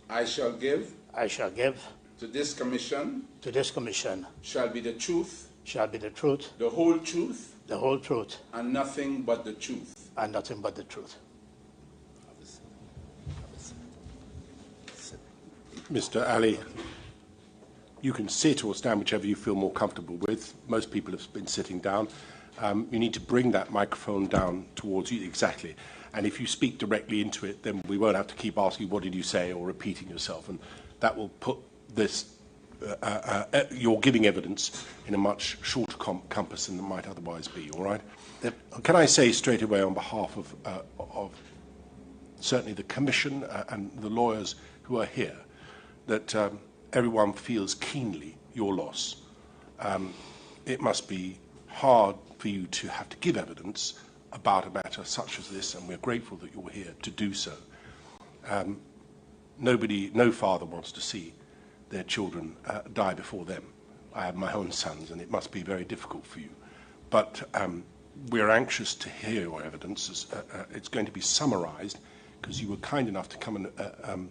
I shall give I shall give to this commission to this commission shall be the truth, the whole truth, and nothing but the truth. and nothing but the truth. Mr. Ali, you can sit or stand, whichever you feel more comfortable with. Most people have been sitting down. You need to bring that microphone down towards you, exactly. And if you speak directly into it, then we won't have to keep asking, what did you say, or repeating yourself. And that will put this, you're giving evidence in a much shorter compass than it might otherwise be, all right? Can I say straight away on behalf of certainly the Commission and the lawyers who are here, that everyone feels keenly your loss. It must be hard for you to have to give evidence about a matter such as this, and we're grateful that you're here to do so. No father wants to see their children die before them. I have my own sons, and it must be very difficult for you. But we're anxious to hear your evidence. It's going to be summarised, because you were kind enough to come and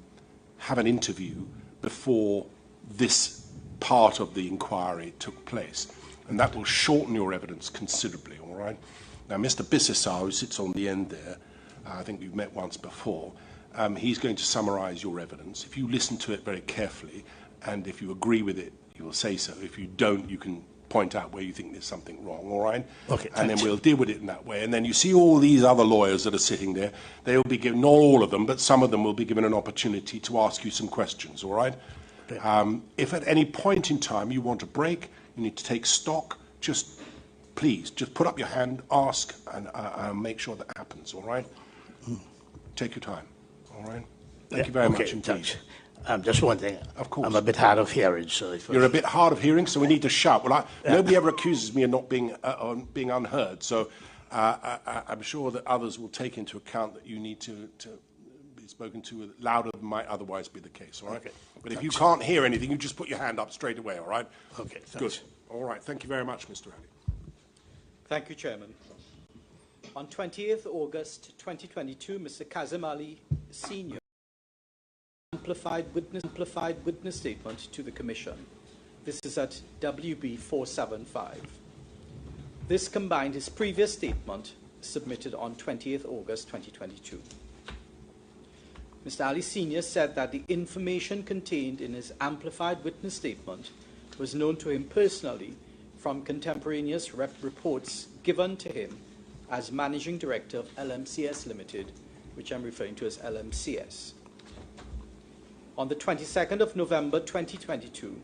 have an interview before this part of the inquiry took place. And that will shorten your evidence considerably, all right? Now, Mr. Bissessar, who sits on the end there, I think we've met once before, he's going to summarise your evidence. If you listen to it very carefully, and if you agree with it, you will say so. If you don't, you can point out where you think there's something wrong, all right? Okay, and then we'll deal with it in that way. And then you see all these other lawyers that are sitting there, they'll be given, not all of them, but some of them will be given an opportunity to ask you some questions, all right? Okay. If at any point in time you want a break, you need to take stock, please, just put up your hand, ask, and make sure that happens, all right? Take your time, all right? Thank you very much indeed. Just one thing. Of course. I'm a bit hard of hearing, so if you're a bit hard of hearing, so we need to shout. Well, nobody ever accuses me of not being unheard, so I'm sure that others will take into account that you need to be spoken to louder than might otherwise be the case, all right? Okay. But if you can't hear anything, you just put your hand up straight away, all right? Okay, thanks. Good. All right. Thank you very much, Mr. Ali. Thank you, Chairman. On 20th August 2022, Mr. Kazim Ali Sr. amplified witness statement to the Commission. This is at WB 475. This combined his previous statement submitted on 20th August 2022. Mr. Ali Sr. said that the information contained in his amplified witness statement was known to him personally from contemporaneous reports given to him as Managing Director of LMCS Limited, which I'm referring to as LMCS. On the 22nd of November 2022,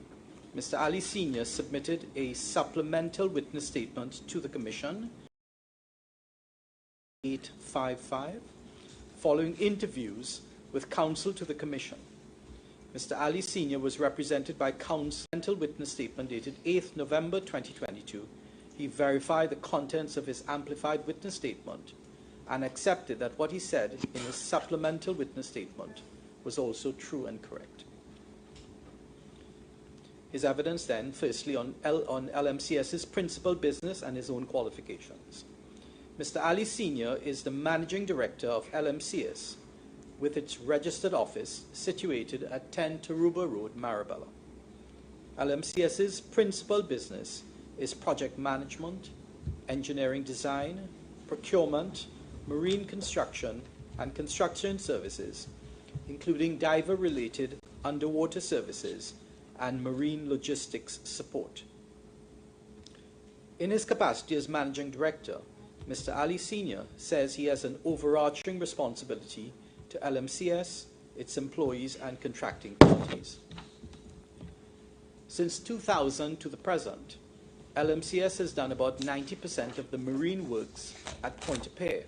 Mr. Ali Sr. submitted a supplemental witness statement to the Commission 855 following interviews with counsel to the Commission. Mr. Ali Sr. was represented by counsel witness statement dated 8th November 2022. He verified the contents of his amplified witness statement and accepted that what he said in his supplemental witness statement was also true and correct. His evidence then, firstly on LMCS's principal business and his own qualifications. Mr. Ali Sr. is the Managing Director of LMCS, with its registered office situated at 10 Taruba Road, Marabella. LMCS's principal business is project management, engineering design, procurement, marine construction, and construction services, including diver-related underwater services and marine logistics support. In his capacity as Managing Director, Mr. Ali Sr. says he has an overarching responsibility to LMCS, its employees, and contracting parties. Since 2000 to the present, LMCS has done about 90% of the marine works at Pointe-à-Pierre,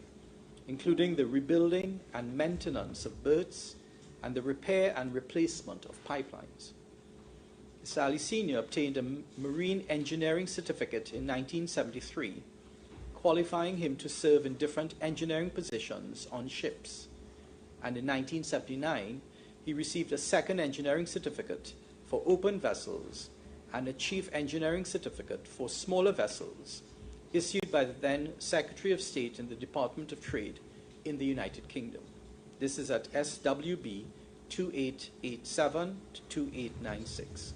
including the rebuilding and maintenance of berths and the repair and replacement of pipelines. Mr. Ali Sr. obtained a marine engineering certificate in 1973, qualifying him to serve in different engineering positions on ships. And in 1979, he received a second engineering certificate for open vessels and a chief engineering certificate for smaller vessels, issued by the then Secretary of State in the Department of Trade in the United Kingdom. This is at SWB 2887 to 2896.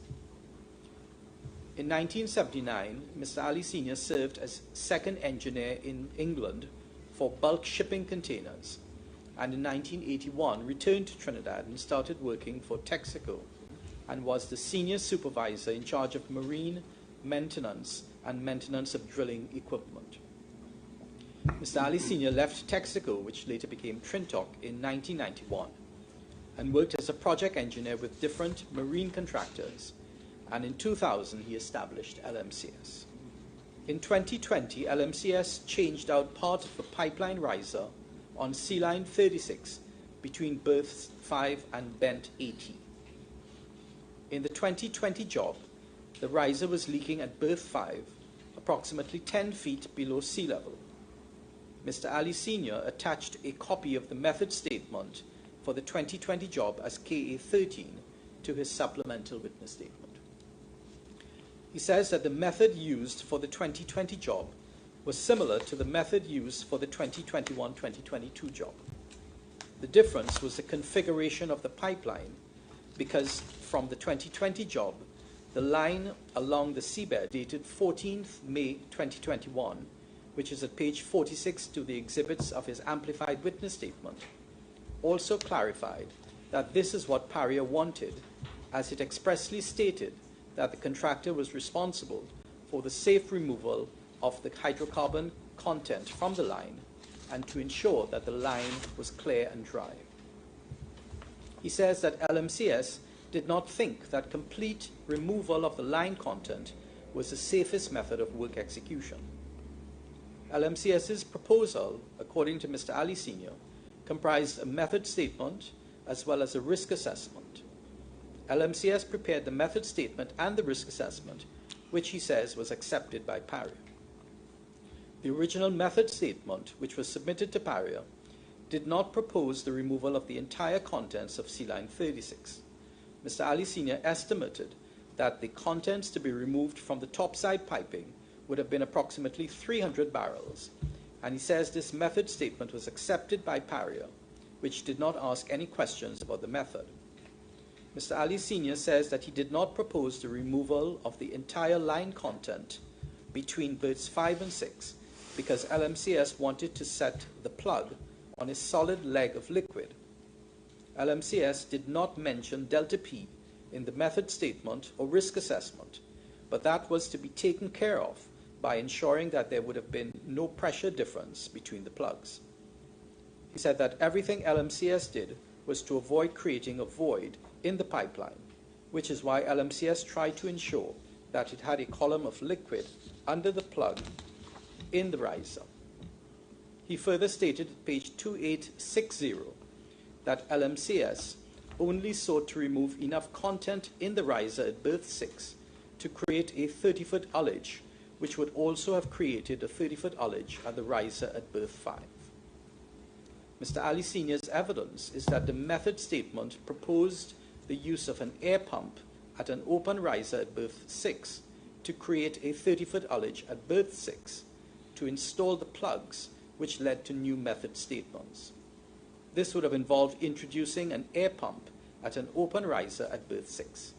In 1979, Mr. Ali Sr. served as second engineer in England for bulk shipping containers, and in 1981 returned to Trinidad and started working for Texaco, and was the senior supervisor in charge of marine maintenance and maintenance of drilling equipment. Mr. Ali Sr. left Texaco, which later became Trintoc, in 1991, and worked as a project engineer with different marine contractors, and in 2000 he established LMCS. In 2020, LMCS changed out part of the pipeline riser on Sea Line 36 between berths 5 and bent 80. In the 2020 job, the riser was leaking at berth 5, approximately 10 feet below sea level. Mr. Ali Sr. attached a copy of the method statement for the 2020 job as KA13 to his supplemental witness statement. He says that the method used for the 2020 job was similar to the method used for the 2021-2022 job. The difference was the configuration of the pipeline, because from the 2020 job, the line along the seabed dated 14th May 2021, which is at page 46 to the exhibits of his amplified witness statement, also clarified that this is what Paria wanted, as it expressly stated that the contractor was responsible for the safe removal of the hydrocarbon content from the line and to ensure that the line was clear and dry. He says that LMCS did not think that complete removal of the line content was the safest method of work execution. LMCS's proposal, according to Mr. Ali Sr., comprised a method statement as well as a risk assessment. LMCS prepared the method statement and the risk assessment, which he says was accepted by Paria. The original method statement, which was submitted to Paria, did not propose the removal of the entire contents of Sea Line 36. Mr. Ali Sr. estimated that the contents to be removed from the topside piping would have been approximately 300 barrels, and he says this method statement was accepted by Paria, which did not ask any questions about the method. Mr. Ali Sr. says that he did not propose the removal of the entire line content between berths 5 and 6 because LMCS wanted to set the plug on a solid leg of liquid. LMCS did not mention delta P in the method statement or risk assessment, but that was to be taken care of by ensuring that there would have been no pressure difference between the plugs. He said that everything LMCS did was to avoid creating a void in the pipeline, which is why LMCS tried to ensure that it had a column of liquid under the plug in the riser. He further stated at page 2860 that LMCS only sought to remove enough content in the riser at berth 6 to create a 30-foot ullage, which would also have created a 30-foot ullage at the riser at berth 5. Mr. Ali Sr.'s evidence is that the method statement proposed the use of an air pump at an open riser at berth 6 to create a 30-foot ullage at berth 6 to install the plugs, which led to new method statements. This would have involved introducing an air pump at an open riser at berth 6.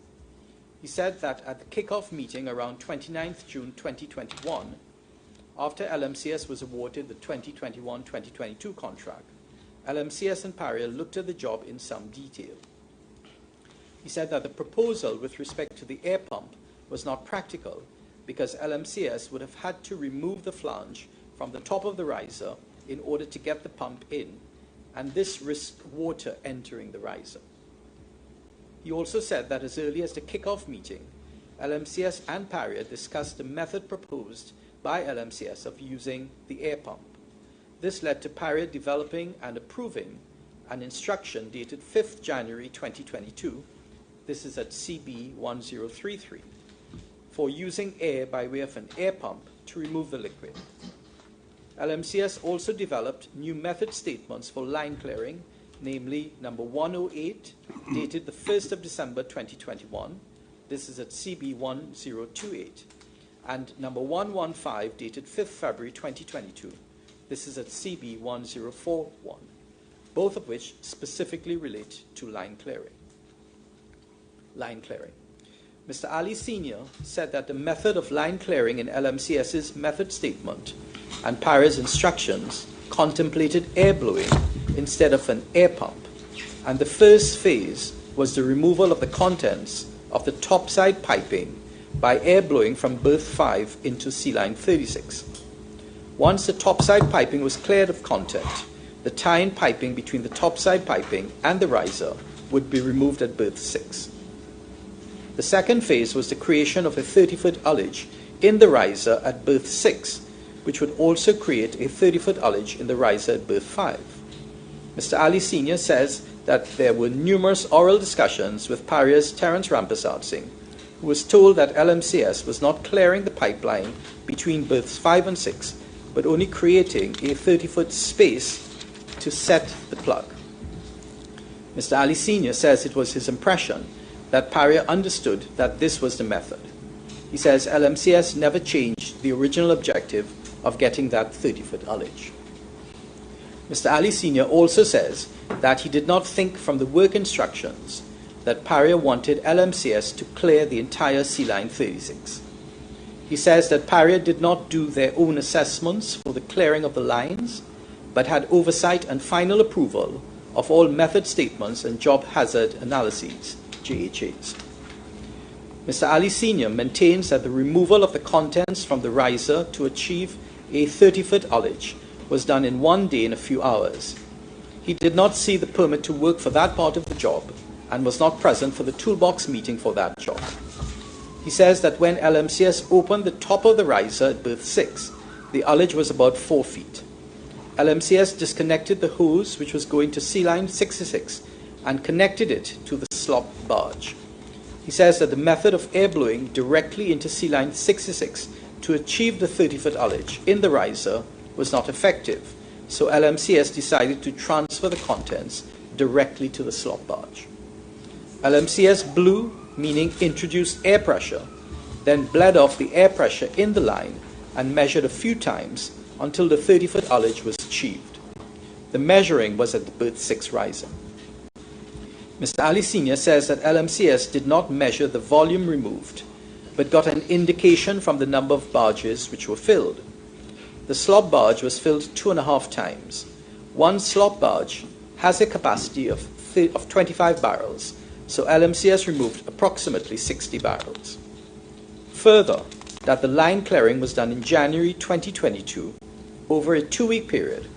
He said that at the kickoff meeting around 29th June 2021, after LMCS was awarded the 2021-2022 contract, LMCS and Paria looked at the job in some detail. He said that the proposal with respect to the air pump was not practical because LMCS would have had to remove the flange from the top of the riser in order to get the pump in, and this risked water entering the riser. He also said that as early as the kickoff meeting, LMCS and Paria discussed the method proposed by LMCS of using the air pump. This led to Paria developing and approving an instruction dated 5th January 2022, this is at CB 1033, for using air by way of an air pump to remove the liquid. LMCS also developed new method statements for line clearing, namely number 108, dated the 1st of December 2021, this is at CB 1028, and number 115, dated 5th February 2022, this is at CB 1041, both of which specifically relate to line clearing. line clearing. Mr. Ali Sr. said that the method of line clearing in LMCS's method statement and Paria's instructions contemplated air blowing instead of an air pump, and the first phase was the removal of the contents of the topside piping by air blowing from berth 5 into sea line 36. Once the topside piping was cleared of content, the tie-in piping between the topside piping and the riser would be removed at berth 6. The second phase was the creation of a 30-foot ullage in the riser at berth 6, which would also create a 30-foot ullage in the riser at berth 5. Mr. Ali Sr. says that there were numerous oral discussions with Paria's Terence Rampersad Singh, who was told that LMCS was not clearing the pipeline between berths 5 and 6, but only creating a 30-foot space to set the plug. Mr. Ali Sr. says it was his impression that Paria understood that this was the method. He says LMCS never changed the original objective of getting that 30-foot ullage. Mr. Ali Sr. also says that he did not think from the work instructions that Paria wanted LMCS to clear the entire sea line 36. He says that Paria did not do their own assessments for the clearing of the lines, but had oversight and final approval of all method statements and job hazard analyses, JHAs. Mr. Ali Sr. maintains that the removal of the contents from the riser to achieve a 30-foot ullage was done in one day in a few hours. He did not see the permit to work for that part of the job and was not present for the toolbox meeting for that job. He says that when LMCS opened the top of the riser at berth 6, the ullage was about 4 feet. LMCS disconnected the hose which was going to sea line 66 and connected it to the slop barge. He says that the method of air blowing directly into sea line 66 to achieve the 30-foot ullage in the riser was not effective, so LMCS decided to transfer the contents directly to the slop barge. LMCS blew, meaning introduced air pressure, then bled off the air pressure in the line and measured a few times until the 30-foot ullage was achieved. The measuring was at the berth 6 riser. Mr. Ali Sr. says that LMCS did not measure the volume removed, but got an indication from the number of barges which were filled. The slop barge was filled 2.5 times. One slop barge has a capacity of 25 barrels, so LMCS removed approximately 60 barrels. Further, that the line clearing was done in January 2022 over a 2-week period,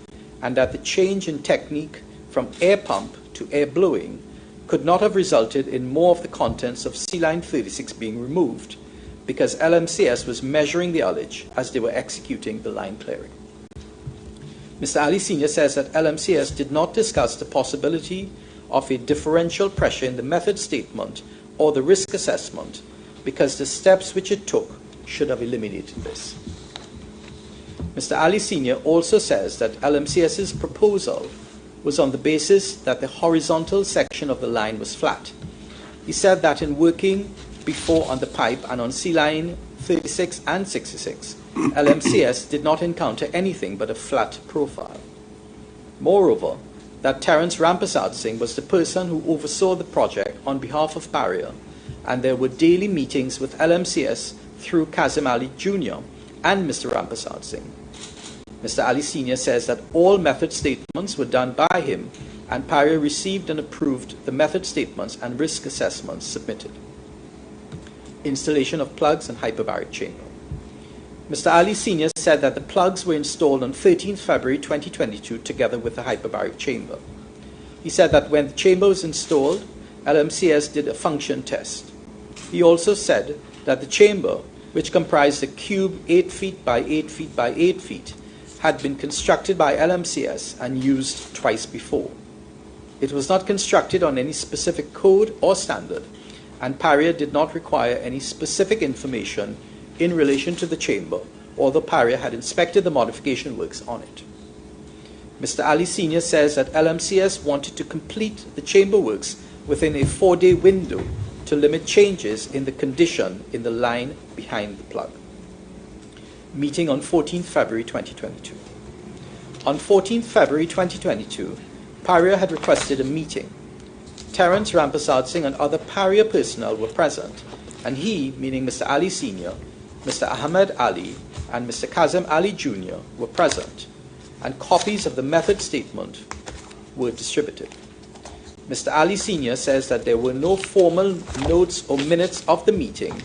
and that the change in technique from air pump to air blowing could not have resulted in more of the contents of sea line 36 being removed, because LMCS was measuring the ullage as they were executing the line clearing. Mr. Ali Sr. says that LMCS did not discuss the possibility of a differential pressure in the method statement or the risk assessment, because the steps which it took should have eliminated this. Mr. Ali Sr. also says that LMCS's proposal was on the basis that the horizontal section of the line was flat. He said that in working before on the pipe and on sea line 36 and 66, LMCS did not encounter anything but a flat profile. Moreover, that Terence Rampersad Singh was the person who oversaw the project on behalf of Paria, and there were daily meetings with LMCS through Kazim Ali Jr. and Mr. Rampersad Singh. Mr. Ali Sr. says that all method statements were done by him, and Paria received and approved the method statements and risk assessments submitted. Installation of plugs and hyperbaric chamber. Mr. Ali Sr. said that the plugs were installed on 13th February 2022 together with the hyperbaric chamber. He said that when the chamber was installed, LMCS did a function test. He also said that the chamber, which comprised a cube 8 feet by 8 feet by 8 feet, had been constructed by LMCS and used twice before. It was not constructed on any specific code or standard, and Paria did not require any specific information in relation to the chamber, although Paria had inspected the modification works on it. Mr. Ali Sr. says that LMCS wanted to complete the chamber works within a 4-day window to limit changes in the condition in the line behind the plug. Meeting on 14th February 2022. On 14th February 2022, Paria had requested a meeting. Terence Rampersad Singh and other Paria personnel were present, and he, meaning Mr. Ali Sr., Mr. Ahmed Ali, and Mr. Kazem Ali Jr. were present, and copies of the method statement were distributed. Mr. Ali Sr. says that there were no formal notes or minutes of the meeting,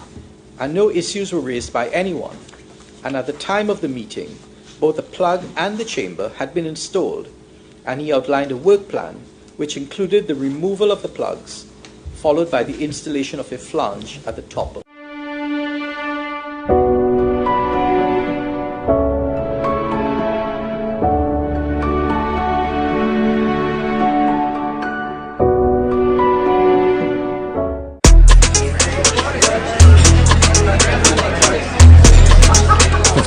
and no issues were raised by anyone, and at the time of the meeting, both the plug and the chamber had been installed, and he outlined a work plan which included the removal of the plugs, followed by the installation of a flange at the top of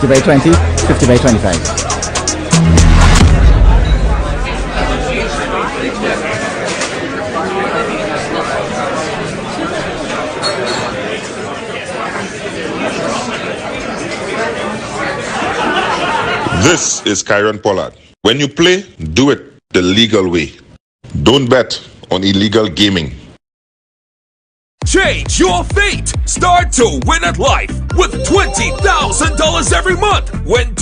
by 20, 50 by 25. This is Kyron Pollard. When you play, do it the legal way. Don't bet on illegal gaming. Change your fate. Start to win at life with $20,000 every month when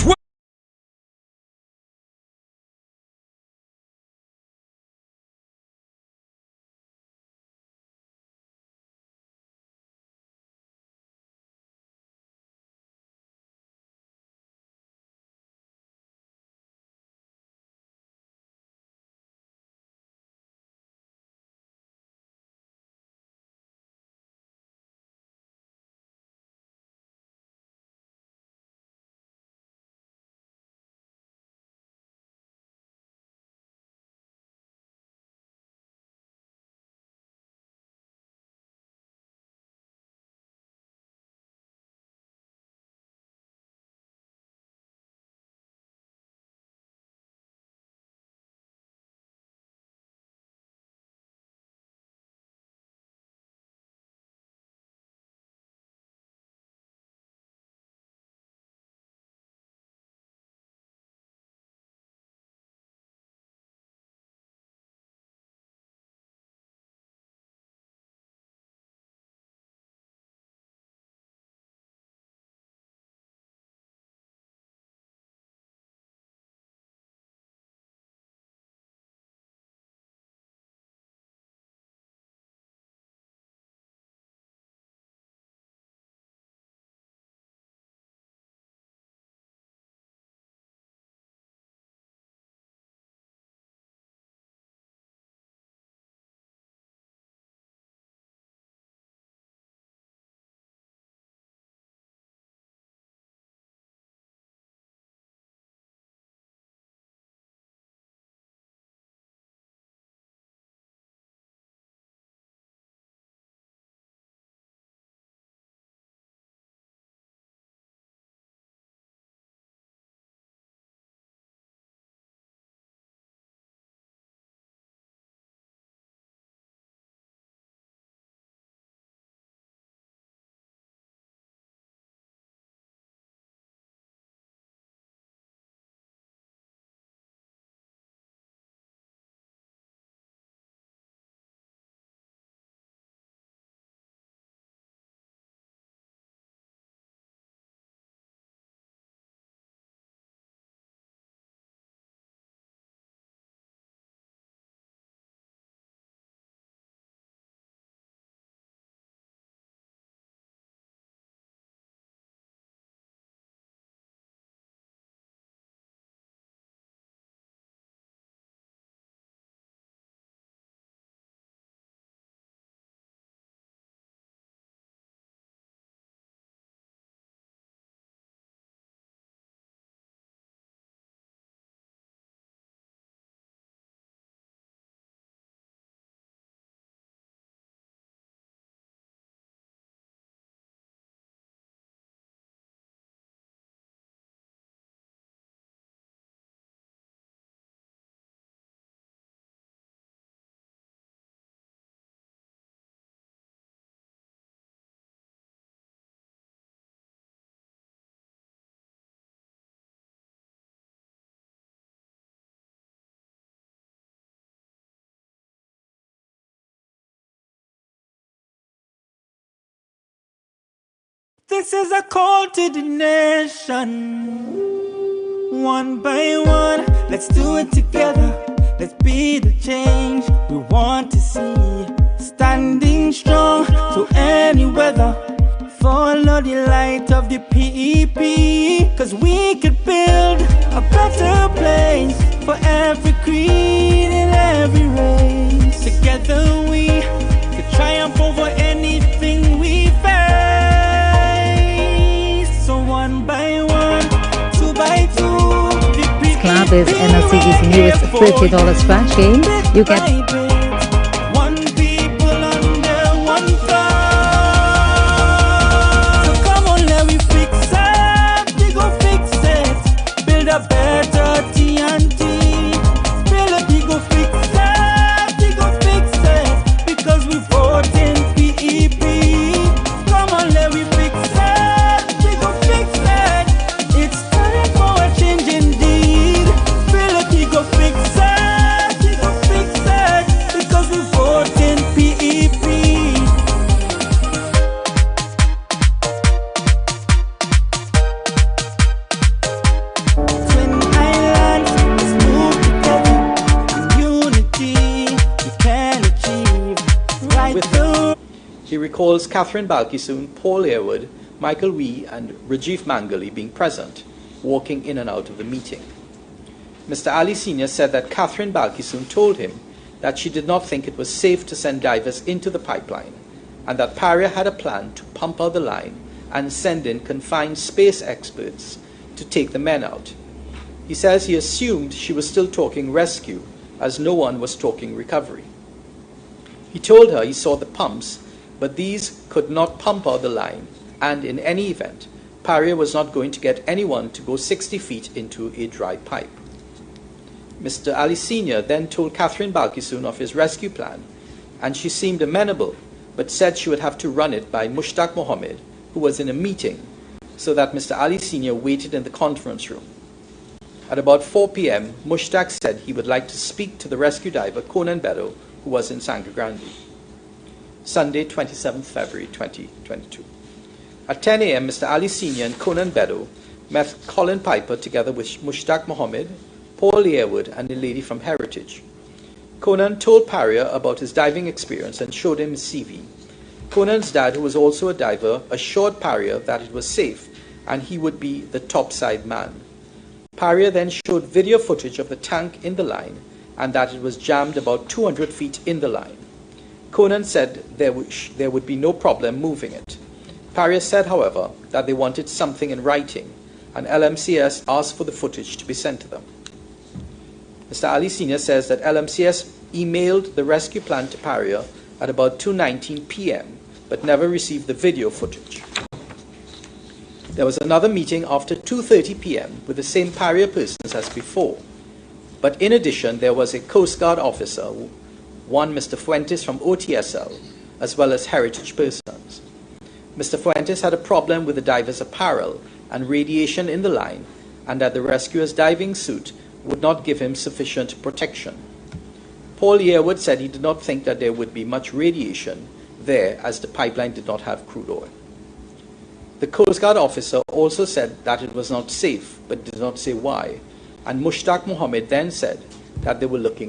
This is a call to the nation. One by one, let's do it together. Let's be the change we want to see. Standing strong to any weather. Follow the light of the PEP. Cause we could build a better place for every creed and every race. Together we could triumph over anything we face. So one by one, two by two. This club is MLCG's newest $30 scratch game. You get one people under one flag. So come on, let me fix it. We go fix it. Build a better TNT. Build a we go fix it. We go fix it. Because we vote in PEP. Come on, let me fix it. We go fix it. It's time for a change indeed. Build a we go fix it. We go fix it. Because we vote in PEP. Twin Islands, let's move together. In unity, we can achieve right through. He recalls Catherine Balkisoon, Paul Airwood, Michael Wee, and Rajiv Mangali being present, walking in and out of the meeting. Mr. Ali Sr. said that Catherine Balkisoon told him that she did not think it was safe to send divers into the pipeline, and that Paria had a plan to pump out the line and send in confined space experts to take the men out. He says he assumed she was still talking rescue, as no one was talking recovery. He told her he saw the pumps, but these could not pump out the line, and in any event, Paria was not going to get anyone to go 60 feet into a dry pipe. Mr. Ali Sr. then told Catherine Balkisoon of his rescue plan, and she seemed amenable, but said she would have to run it by Mushtaq Mohammed, who was in a meeting, so that Mr. Ali Sr. waited in the conference room. At about 4 p.m., Mushtaq said he would like to speak to the rescue diver Conan Beddow, who was in Sangre Grande. Sunday, 27th February 2022. At 10 a.m., Mr. Ali Sr. and Conan Beddow met Colin Piper together with Mushtaq Mohammed, Paul Airwood, and a lady from Heritage. Conan told Paria about his diving experience and showed him his CV. Conan's dad, who was also a diver, assured Paria that it was safe and he would be the topside man. Paria then showed video footage of the tank in the line and that it was jammed about 200 feet in the line. Conan said there would be no problem moving it. Paria said, however, that they wanted something in writing, and LMCS asked for the footage to be sent to them. Mr. Ali Sr. says that LMCS emailed the rescue plan to Paria at about 2:19 p.m., but never received the video footage. There was another meeting after 2:30 p.m. with the same Paria persons as before, but in addition there was a Coast Guard officer, one Mr. Fuentes from OTSL, as well as Heritage persons. Mr. Fuentes had a problem with the diver's apparel and radiation in the line, and that the rescuer's diving suit would not give him sufficient protection. Paul Airwood said he did not think that there would be much radiation there, as the pipeline did not have crude oil. The Coast Guard officer also said that it was not safe, but did not say why, and Mushtaq Mohammed then said that they were looking